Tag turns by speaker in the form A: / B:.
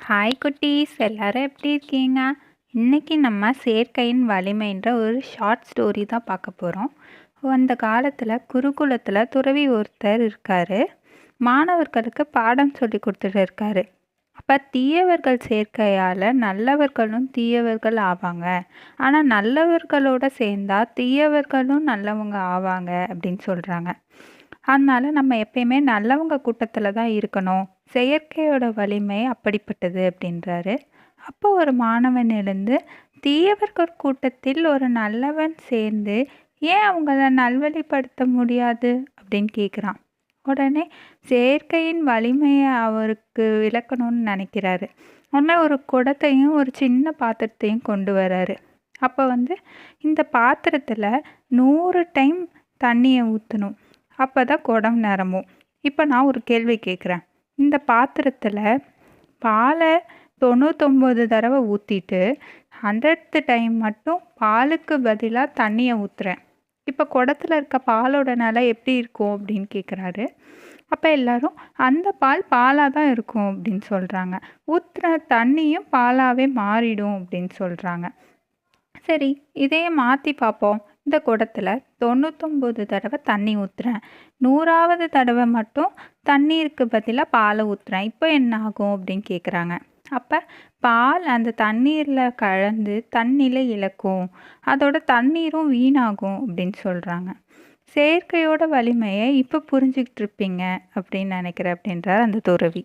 A: Hi குட்டீஸ், எல்லாரும் எப்படி இருக்கீங்க? இன்னைக்கு நம்ம சேர்க்கையின் வலிமைன்ற ஒரு ஷார்ட் ஸ்டோரி தான் பார்க்க போகிறோம். அந்த காலத்தில் குருகுலத்தில் துறவி ஒருத்தர் இருக்கார். மாணவர்களுக்கு பாடம் சொல்லி கொடுத்துட்டு இருக்காரு. அப்போ தீயவர்கள் சேர்க்கையால் நல்லவர்களும் தீயவர்கள் ஆவாங்க, ஆனால் நல்லவர்களோட சேர்ந்தா தீயவர்களும் நல்லவங்க ஆவாங்க அப்படின்னு சொல்கிறாங்க. அதனால நம்ம எப்பயுமே நல்லவங்க கூட்டத்தில் தான் இருக்கணும். செயற்கையோட வலிமை அப்படிப்பட்டது அப்படின்றாரு. அப்போ ஒரு மாணவன் எழுந்து, தீயவர்கள் கூட்டத்தில் ஒரு நல்லவன் சேர்ந்து ஏன் அவங்கள நல்வழிப்படுத்த முடியாது அப்படின்னு கேட்குறான். உடனே செயற்கையின் வலிமையை அவருக்கு விளக்கணும்னு நினைக்கிறாரு. உடனே ஒரு குடத்தையும் ஒரு சின்ன பாத்திரத்தையும் கொண்டு வராரு. அப்போ இந்த பாத்திரத்தில் 100 டைம் தண்ணியை ஊற்றணும், அப்போ தான் குடம் நிரம்பும். இப்போ நான் ஒரு கேள்வி கேட்குறேன். இந்த பாத்திரத்தில் பாலை 99 தடவை ஊற்றிட்டு 100th டைம் மட்டும் பாலுக்கு பதிலாக தண்ணியை ஊற்றுறேன். இப்போ குடத்தில் இருக்க பாலோட நிலை எப்படி இருக்கும் அப்படின்னு கேட்குறாரு. அப்போ எல்லாரும் அந்த பால் பாலாக தான் இருக்கும் அப்படின்னு சொல்கிறாங்க. ஊற்றுற தண்ணியும் பாலாகவே மாறிடும் அப்படின்னு சொல்கிறாங்க. சரி, இதையே மாற்றி பார்ப்போம். இந்த குடத்தில் 99 தடவை தண்ணி ஊற்றுறேன், 100வது தடவை மட்டும் தண்ணீருக்கு பதிலாக பாலை ஊற்றுறேன். இப்போ என்ன ஆகும் அப்படின்னு கேட்குறாங்க. அப்போ பால் அந்த தண்ணீரில் கலந்து தண்ணியில் இழக்கும், அதோட தண்ணீரும் வீணாகும் அப்படின்னு சொல்கிறாங்க. செயற்கையோட வலிமையை இப்போ புரிஞ்சுக்கிட்டு இருப்பீங்க அப்படின்னு நினைக்கிறேன் அப்படின்றார் அந்த துறவி.